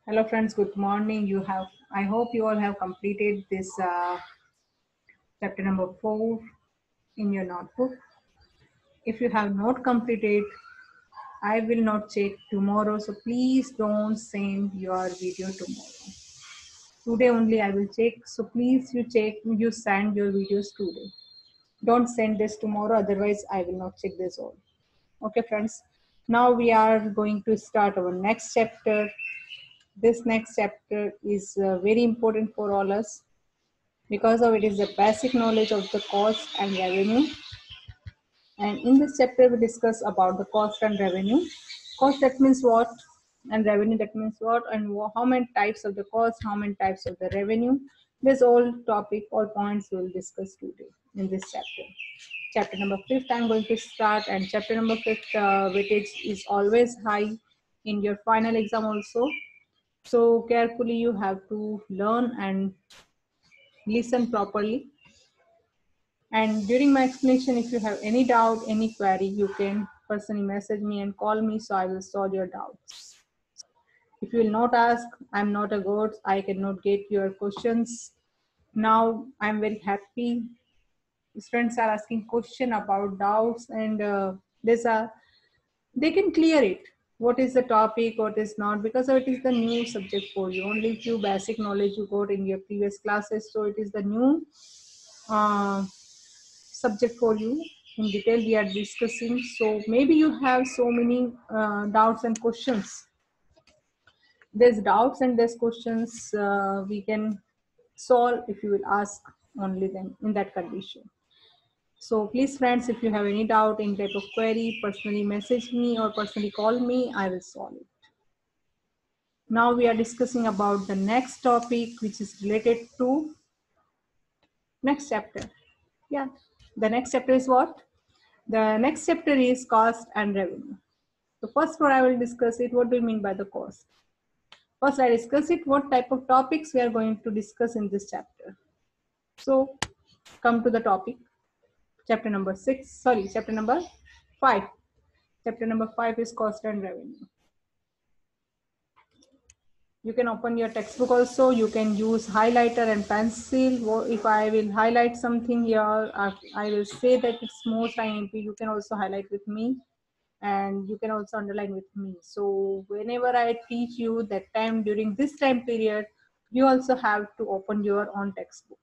Hello friends, good morning. I hope you all have completed this chapter number 4 in your notebook. If you have not completed, I will not check tomorrow. So please don't send your video tomorrow. Today only I will check. So please you send your videos today. Don't send this tomorrow, otherwise I will not check this all. Okay friends. Now we are going to start our next chapter. This next chapter is very important for all us because of it is the basic knowledge of the cost and revenue. And in this chapter, we discuss about the cost and revenue. Cost, that means what, and revenue, that means what, and how many types of the cost, how many types of the revenue. This all topic, all points we will discuss today in this chapter. Chapter number 5, I'm going to start, and chapter number 5 weightage is always high in your final exam also. So carefully you have to learn and listen properly. And during my explanation, if you have any doubt, any query, you can personally message me and call me, so I will solve your doubts. If you will not ask, I'm not a god, I cannot get your questions. Now I'm very happy. Students are asking question about doubts, and they can clear it. What is the topic, what is not, because it is the new subject for you. Only few basic knowledge you got in your previous classes, so it is the new subject for you. In detail we are discussing, so maybe you have so many doubts and questions. There's doubts and there's questions we can solve if you will ask only then in that condition. So please friends, if you have any doubt, any type of query, personally message me or personally call me, I will solve it. Now we are discussing about the next topic, which is related to next chapter. Yeah, the next chapter is what? The next chapter is cost and revenue. So first what I will discuss it, what do you mean by the cost? First I discuss it, what type of topics we are going to discuss in this chapter. So come to the topic, chapter number 5. Chapter number 5 is cost and revenue. You can open your textbook also, you can use highlighter and pencil. If I will highlight something here, I will say that it's most IMP, you can also highlight with me and you can also underline with me. So whenever I teach you that time, during this time period, you also have to open your own textbook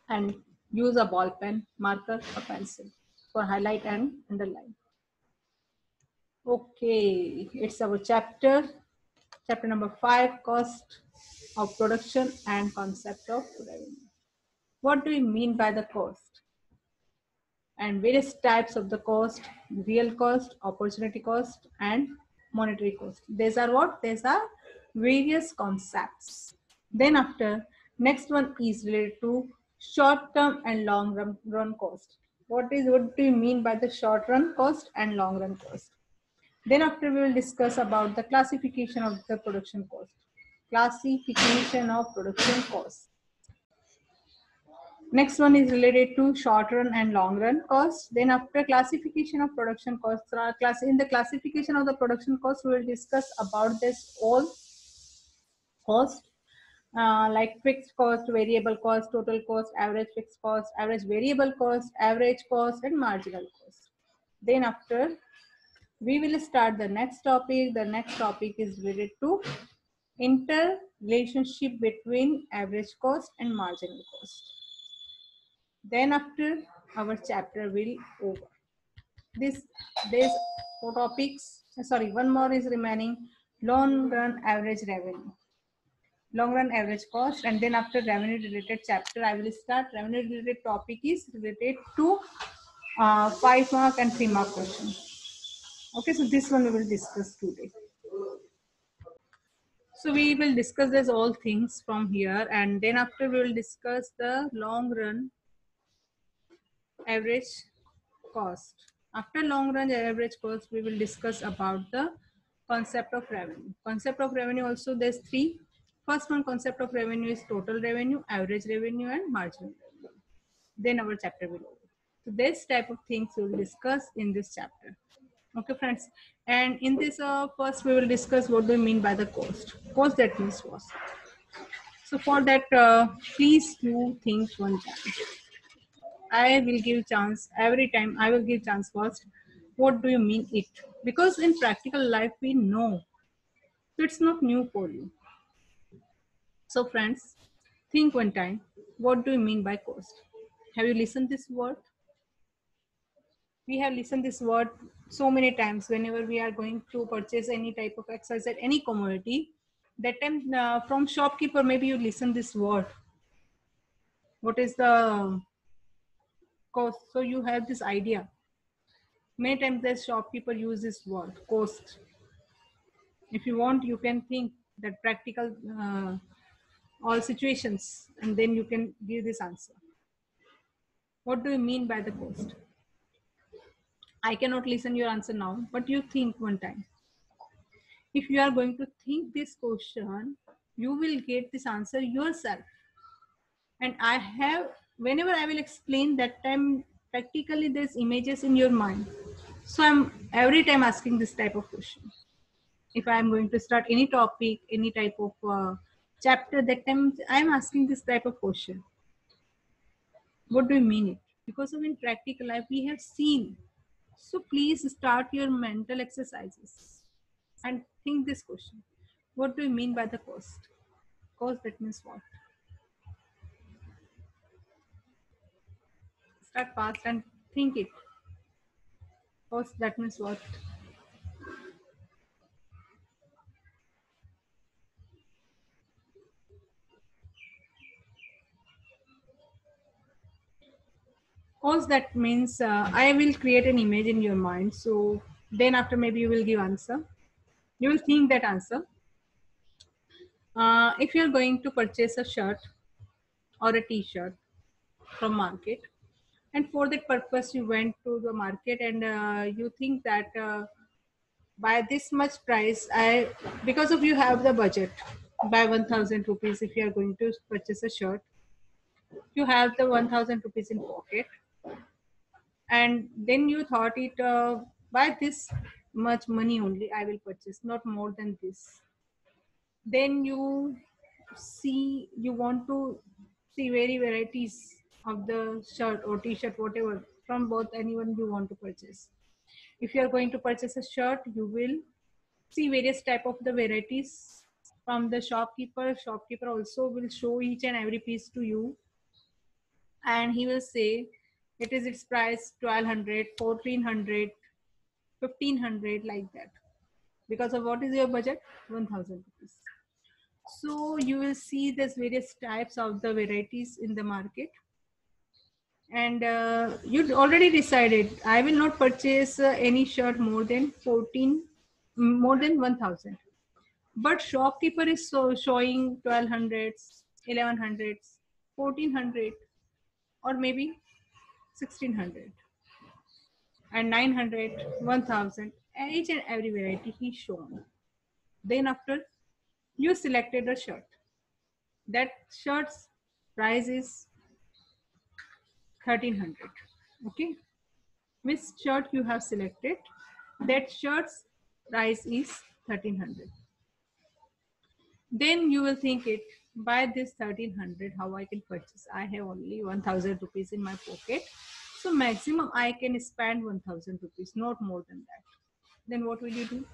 and use a ball pen, marker or pencil for highlight and underline. Okay, it's our chapter number 5, cost of production and concept of revenue. What do we mean by the cost? And various types of the cost: real cost, opportunity cost, and monetary cost. These are what? These are various concepts. Then after, next one is related to short term and long run cost. What do you mean by the short run cost and long run cost? Then after, we will discuss about the classification of the production cost. Classification of production cost. Next one is related to short run and long run costs. Then after classification of production costs, in the classification of the production cost, we will discuss about this all cost, like fixed cost, variable cost, total cost, average fixed cost, average variable cost, average cost, and marginal cost. Then after, we will start the next topic. The next topic is related to interrelationship between average cost and marginal cost. Then after, our chapter will over. These 4 topics, sorry, one more is remaining: long run average revenue, long run average cost, and then after revenue related chapter, I will start. Revenue related topic is related to 5 mark and 3 mark question. Okay, so this one we will discuss today. So we will discuss this all things from here, and then after we will discuss the long run average cost. After long run average cost, we will discuss about the concept of revenue. Concept of revenue also, there's 3. First one concept of revenue is total revenue, average revenue, and marginal revenue. Then our chapter will over. So this type of things we will discuss in this chapter. Okay friends, And in this, first we will discuss what do you mean by the cost. Cost, that means what? So for that, please you think one time. I will give chance every time. I will give chance first. What do you mean it? Because in practical life we know, so it's not new for you. So friends, think one time. What do you mean by cost? Have you listened this word? We have listened this word so many times whenever we are going to purchase any type of exercise at any commodity. That time from shopkeeper, maybe you listen this word. What is the cost? So you have this idea. Many times the shopkeeper use this word cost. If you want, you can think that practical all situations, and then you can give this answer. What do you mean by the cost? I cannot listen your answer now, but you think one time. If you are going to think this question, you will get this answer yourself. And I have, whenever I will explain that time, practically there's images in your mind. So I'm every time asking this type of question. If I'm going to start any topic, any type of chapter, that time I'm asking this type of question. What do you mean it? Because of in practical life we have seen. So please start your mental exercises and think this question. What do you mean by the cost? Cost, that means what? Start fast and think it. Cost, that means what? Cost, that means I will create an image in your mind. So then after maybe you will give answer. You will think that answer. If you're going to purchase a shirt or a t-shirt from market, and for that purpose you went to the market, and you think that by this much price, I because of you have the budget by 1000 rupees. If you are going to purchase a shirt, you have the 1000 rupees in pocket, and then you thought it by this much money only I will purchase, not more than this. Then you see, you want to see very varieties of the shirt or t-shirt, whatever, from both anyone you want to purchase. If you are going to purchase a shirt, you will see various type of the varieties from the shopkeeper also will show each and every piece to you, and he will say it is its price 1200, 1400, 1500, like that, because of what is your budget, 1000 rupees. So you will see there's various types of the varieties in the market, and you already decided I will not purchase any shirt more than 14, more than 1000. But shopkeeper is showing 1200s, 1100s, 1400, or maybe 1600 and 900, 1000, and each and every variety he's shown. Then after you selected a shirt, that shirt's price is 1300. Okay, which shirt you have selected, that shirt's price is 1300. Then you will think it, by this 1300 how I can purchase, I have only 1000 rupees in my pocket, so maximum I can spend 1000 rupees, not more than that. Then what will you do?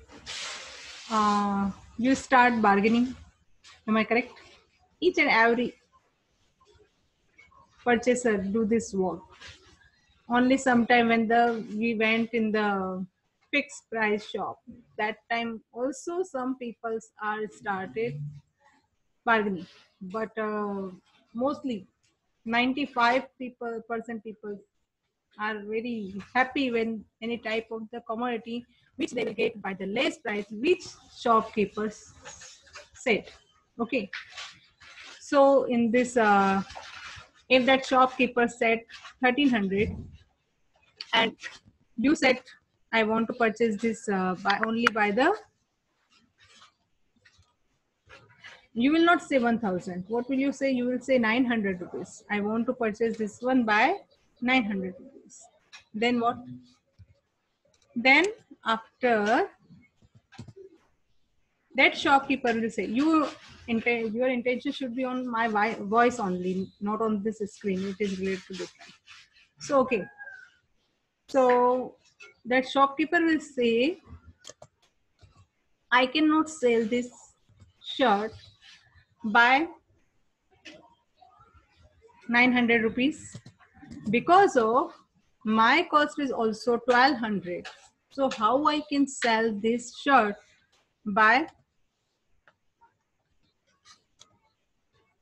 You start bargaining, am I correct? Each and every purchaser do this work. Only sometime when we went in the fixed price shop, that time also some people are started bargaining, but mostly 95 percent people are very happy when any type of the commodity which they will get by the less price which shopkeepers said. Okay, so in this if that shopkeeper said 1300 and you said I want to purchase this by only by the, you will not say 1000. What will you say? You will say 900 rupees. I want to purchase this one by 900 rupees. Then what? Then after That shopkeeper will say, your intention should be on my voice only, not on this screen. It is related to different. So, okay. So that shopkeeper will say, I cannot sell this shirt by 900 rupees because of my cost is also 1200. So how I can sell this shirt by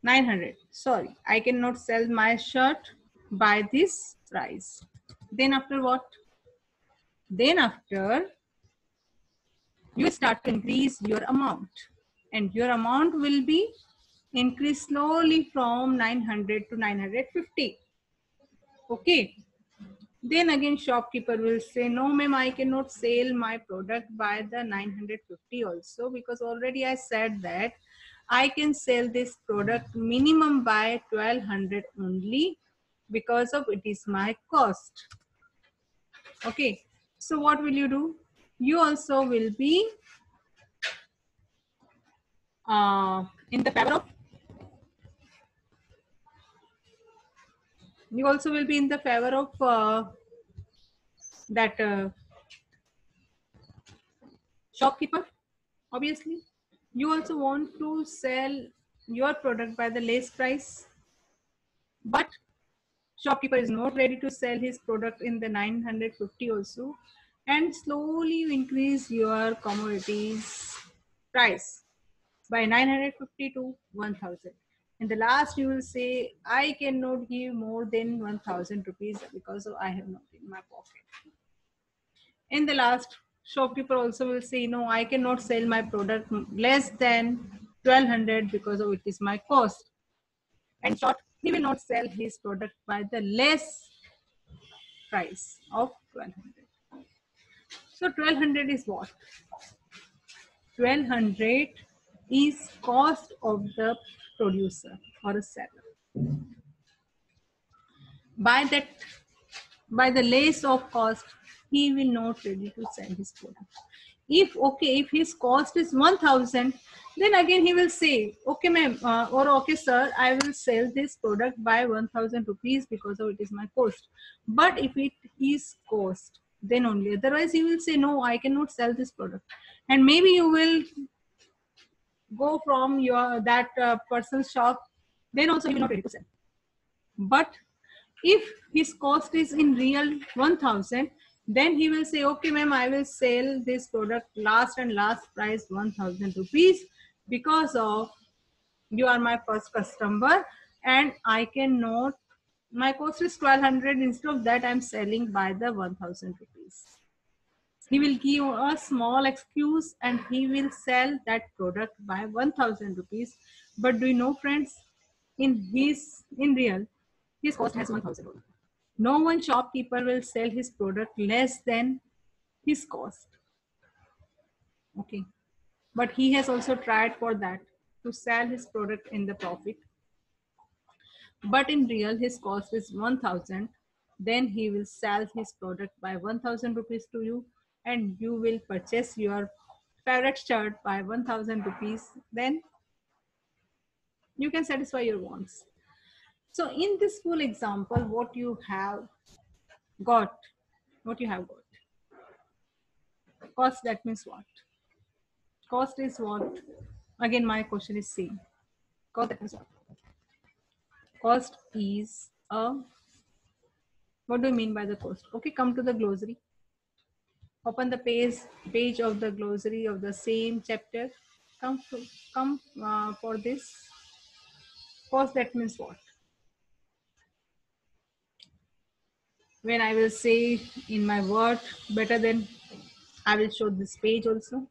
900? Sorry, I cannot sell my shirt by this price. Then after what? Then after you start to increase your amount, and your amount will be increased slowly from 900 to 950. Okay. Then again shopkeeper will say, no ma'am, I cannot sell my product by the 950 also, because already I said that I can sell this product minimum by 1200 only, because of it is my cost. Okay, so what will you do? You also will be in the favor of, you also will be in the favor of that shopkeeper. Obviously you also want to sell your product by the less price, but shopkeeper is not ready to sell his product in the 950 also, and slowly you increase your commodities price by 950 to 1000. In the last you will say, I cannot give more than 1000 rupees because I have not in my pocket. In the last, shopkeeper also will say, no, I cannot sell my product less than 1200 because of it is my cost. And short, he will not sell his product by the less price of 1200. So 1200 is what? 1200 is cost of the producer or a seller. By that, by the less of cost, he will not ready to sell his product. If okay, if his cost is 1000, then again he will say, okay ma'am, or okay sir, I will sell this product by 1000 rupees because of it is my cost. But if it is cost, then only, otherwise he will say, no, I cannot sell this product. And maybe you will go from your that person's shop, then also he will not ready to sell. But if his cost is in real 1000, then he will say, okay ma'am, I will sell this product last and last price 1000 rupees because of you are my first customer and I cannot, my cost is 1200, instead of that I'm selling by the 1000 rupees. He will give a small excuse and he will sell that product by 1000 rupees. But do you know friends, in real, his cost has 1000 rupees. No one shopkeeper will sell his product less than his cost. Okay. But he has also tried for that, to sell his product in the profit. But in real, his cost is 1000. Then he will sell his product by 1000 rupees to you, and you will purchase your favorite shirt by 1000 rupees. Then you can satisfy your wants. So in this full example, what you have got, cost, that means what? Cost is what? Again, my question is same. Cost, that means what? Cost is a, what do you mean by the cost? Okay, come to the glossary. Open the page of the glossary of the same chapter. Come for this. Cost, that means what? When I will say in my word, better than I will show this page also.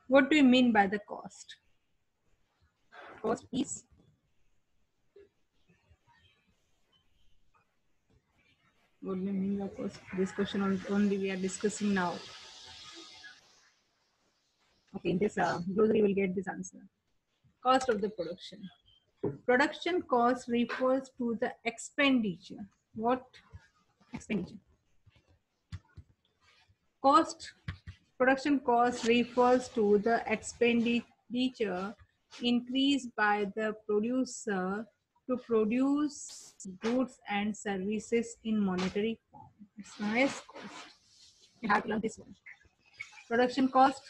What do you mean by the cost? Cost is what do you mean by cost? This question only we are discussing now. Okay, in this glossary will get this answer. Cost of the production. Production cost refers to the expenditure. What expenditure? Cost Production cost refers to the expenditure increased by the producer to produce goods and services in monetary form. It's nice cost. You have to learn this one. Production cost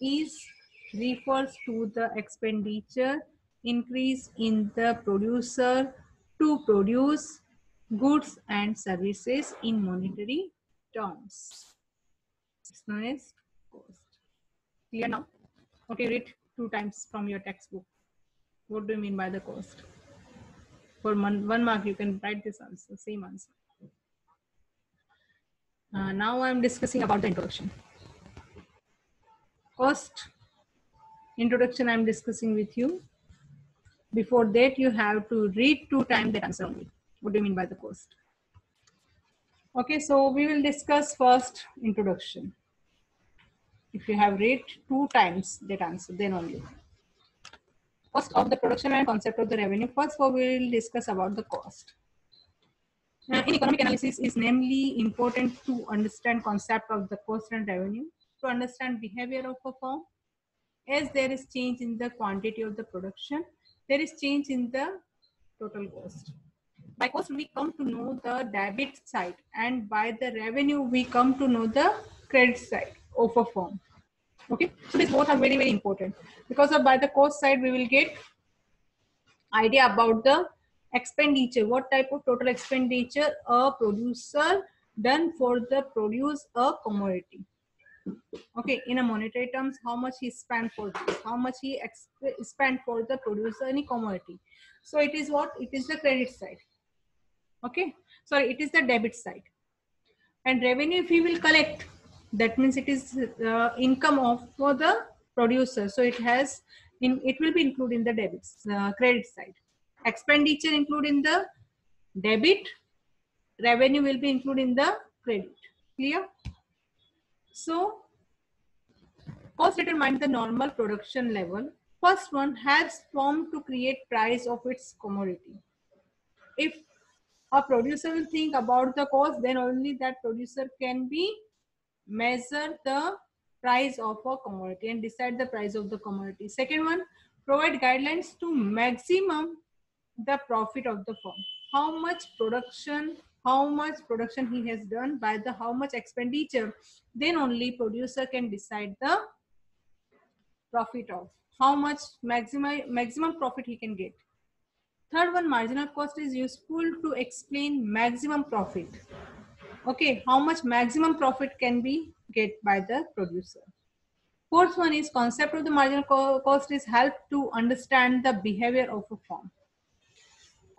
is refers to the expenditure increase in the producer to produce goods and services in monetary terms. It's known as cost. Clear now? Okay, read 2 times from your textbook. What do you mean by the cost? For 1 mark, you can write this answer, same answer. Now I'm discussing about the introduction. Cost introduction I'm discussing with you. Before that, you have to read 2 times that answer only. What do you mean by the cost? Okay, so we will discuss first introduction. If you have read 2 times that answer, then only. Cost of the production and concept of the revenue. First, we will discuss about the cost. In economic analysis, is namely important to understand concept of the cost and revenue, to understand behavior of a firm. As there is change in the quantity of the production, there is change in the total cost. By cost, we come to know the debit side, and by the revenue, we come to know the credit side of a firm. Okay, so these both are very, very important, because by the cost side, we will get idea about the expenditure, what type of total expenditure a producer done for the produce a commodity. Okay, in a monetary terms, how much he spent for this, how much he spent for the producer any commodity. So it is what? It is the credit side. Okay, sorry, it is the debit side. And revenue, if we will collect, that means it is income of for the producer. So it has it will be included in the debits credit side. Expenditure include in the debit, revenue will be included in the credit. Clear? So cost determines the normal production level. First one helps firm to create price of its commodity. If a producer will think about the cost, then only that producer can be measure the price of a commodity and decide the price of the commodity. Second one, provide guidelines to maximum the profit of the firm. How much production he has done by the how much expenditure, then only producer can decide the profit of how much maximum profit he can get. Third one, marginal cost is useful to explain maximum profit. Okay, how much maximum profit can be get by the producer. Fourth one is concept of the marginal cost is help to understand the behavior of a firm.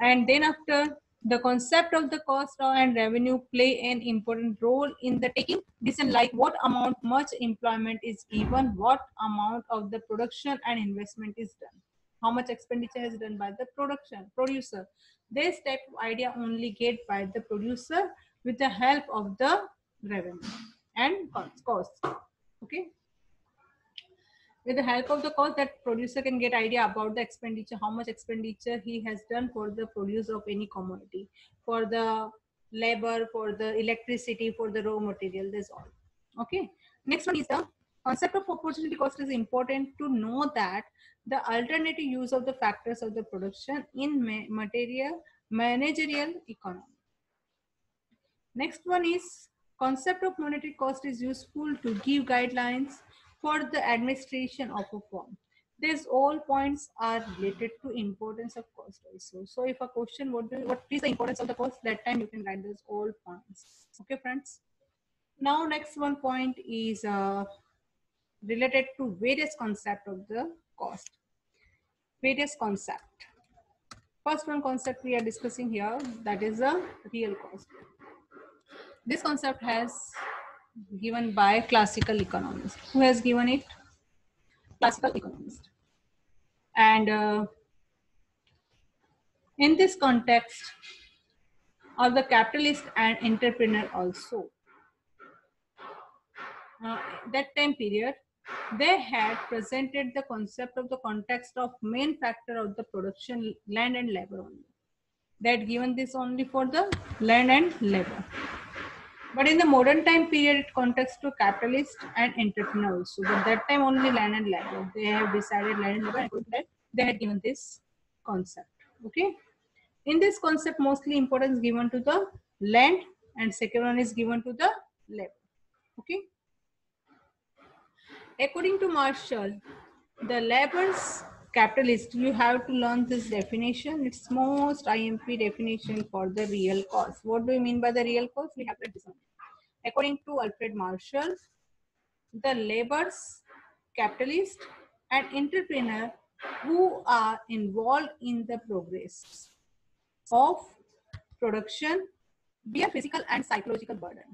And then after, the concept of the cost and revenue play an important role in the taking decision, like what amount much employment is given, what amount of the production and investment is done, how much expenditure is done by the producer. This type of idea only get by the producer with the help of the revenue and cost. Okay. With the help of the cost, that producer can get idea about the expenditure, how much expenditure he has done for the produce of any commodity, for the labor, for the electricity, for the raw material, this all. Okay. Next one is the concept of opportunity cost is important to know that the alternative use of the factors of the production in managerial economy. Next one is concept of monetary cost is useful to give guidelines for the administration of a firm. These all points are related to importance of cost also. So if a question, what is the importance of the cost, that time you can write those all points. Okay, friends. Now next one point is related to various concept of the cost. Various concept. First one concept we are discussing here, that is the real cost. This concept has given by classical economists. Who has given it? Classical economist. And in this context of the capitalist and entrepreneur also, that time period, they had presented the concept of the context of main factor of the production, land and labor only. They had given this only for the land and labor. But in the modern time period, it context to capitalist and entrepreneur also. But that time only land and labor. They have decided land and labor, and according to that, they had given this concept. Okay. In this concept, mostly importance given to the land, and second one is given to the labor. Okay. According to Marshall, the labor's capitalist, you have to learn this definition. It's most IMP definition for the real cost. What do you mean by the real cost? We have to decide. According to Alfred Marshall, the laborers, capitalist, and entrepreneur who are involved in the progress of production bear physical and psychological burden.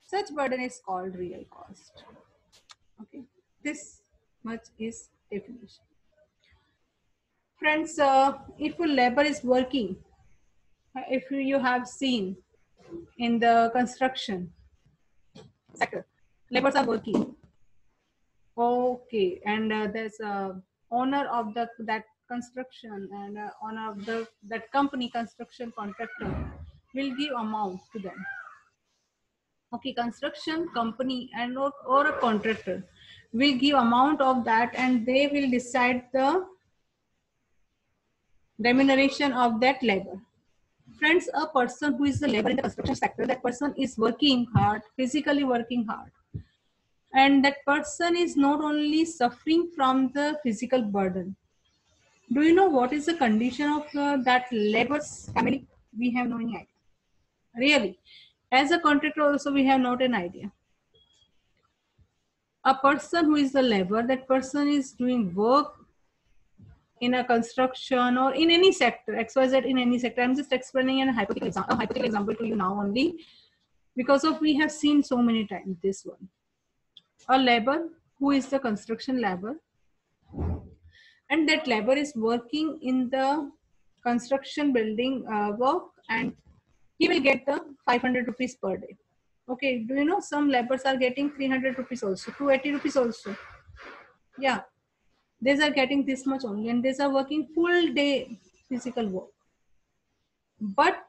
Such burden is called real cost. Okay, this much is definition. Friends, if a labor is working, if you have seen in the construction sector, laborers are working. Okay, and there's a owner of the that construction and owner of the that company construction contractor will give amount to them. Okay, construction company and or a contractor will give amount of that, and they will decide the remuneration of that labor. Friends, a person who is the labor in the construction sector, that person is working hard, physically working hard, and that person is not only suffering from the physical burden. Do you know what is the condition of that labor's family? We have no idea. Really, as a contractor also we have not an idea. A person who is the labor, that person is doing work in a construction or in any sector, XYZ, in any sector. I'm just explaining a hypothetical example to you now only, because of we have seen so many times this one. A labor who is the construction labor, and that labor is working in the construction building work, and he will get the 500 rupees per day. Okay, do you know some laborers are getting 300 rupees also, 280 rupees also. Yeah, these are getting this much only, and these are working full day physical work. But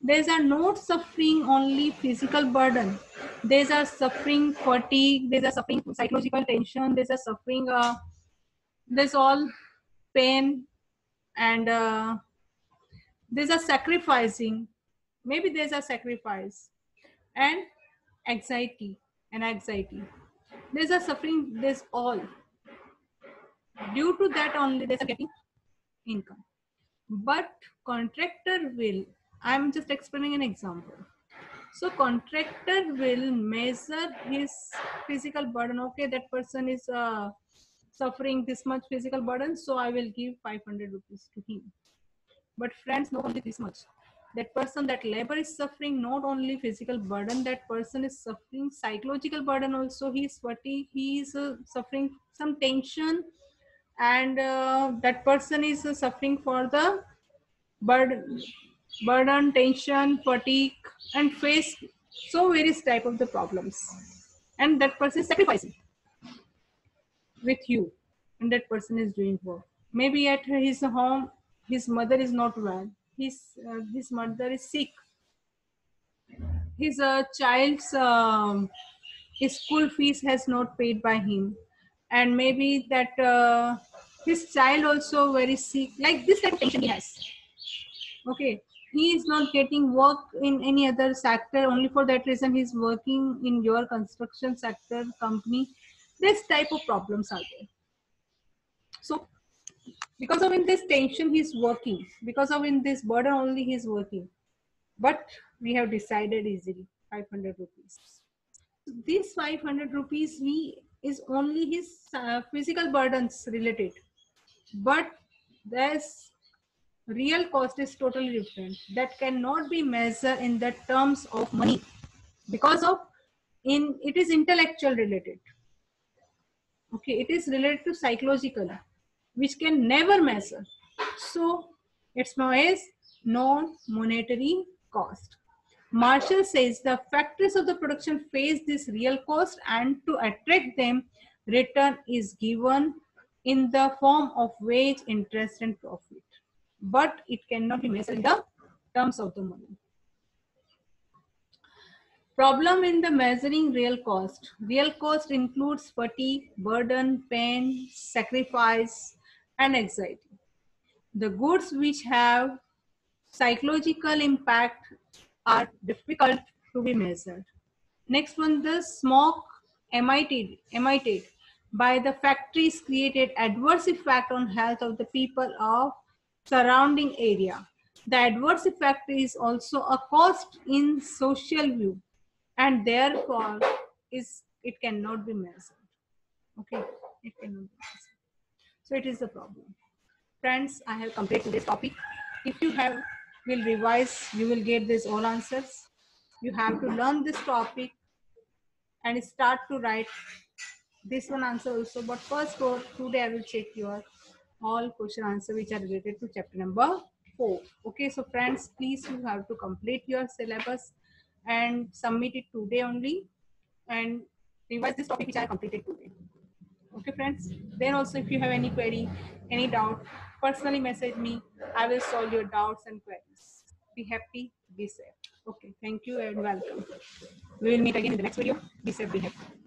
these are not suffering only physical burden. These are suffering fatigue. These are suffering psychological tension. These are suffering this all pain, and these are sacrificing. Maybe there's a sacrifice and anxiety. These are suffering this all. Due to that only they are getting income. But contractor will, I'm just explaining an example. So contractor will measure his physical burden. Okay, that person is suffering this much physical burden, so I will give 500 rupees to him. But friends, not only this much. That person, that labor is suffering not only physical burden, that person is suffering psychological burden also. He is fatigue, he is suffering some tension, and that person is suffering for the burden, tension, fatigue, and face so various type of the problems. And that person is sacrificing with you, and that person is doing work. Maybe at his home, his mother is not well. His mother is sick. His child's his school fees has not paid by him, and maybe that his child also very sick. Like this type of tension he has. Okay, he is not getting work in any other sector. Only for that reason, he's working in your construction sector company. This type of problems are there. So because of in this tension he's working, because of in this burden only he's working, but we have decided easily 500 rupees. These 500 rupees we is only his physical burdens related, but this real cost is totally different, that cannot be measured in the terms of money, because of in it is intellectual related. Okay, it is related to psychological, which can never measure. So it's known as non-monetary cost. Marshall says the factors of the production face this real cost, and to attract them, return is given in the form of wage, interest, and profit. But it cannot be measured in the terms of the money. Problem in the measuring real cost. Real cost includes fatigue, burden, pain, sacrifice, and anxiety. The goods which have psychological impact are difficult to be measured. Next one, the smoke emitted by the factories created adverse effect on health of the people of surrounding area. The adverse effect is also a cost in social view, and therefore it cannot be measured. Okay, it cannot be measured. So it is the problem. Friends, I have completed this topic. If you have will revise, you will get these all answers. You have to learn this topic and start to write this one answer also. But first for today, I will check your all question answer which are related to chapter number 4. Okay, so friends, please you have to complete your syllabus and submit it today only and revise this topic which I completed today. Okay, friends. Then also, if you have any query, any doubt, personally message me. I will solve your doubts and queries. Be happy, be safe. Okay, thank you and welcome. We will meet again in the next video. Be safe, be happy.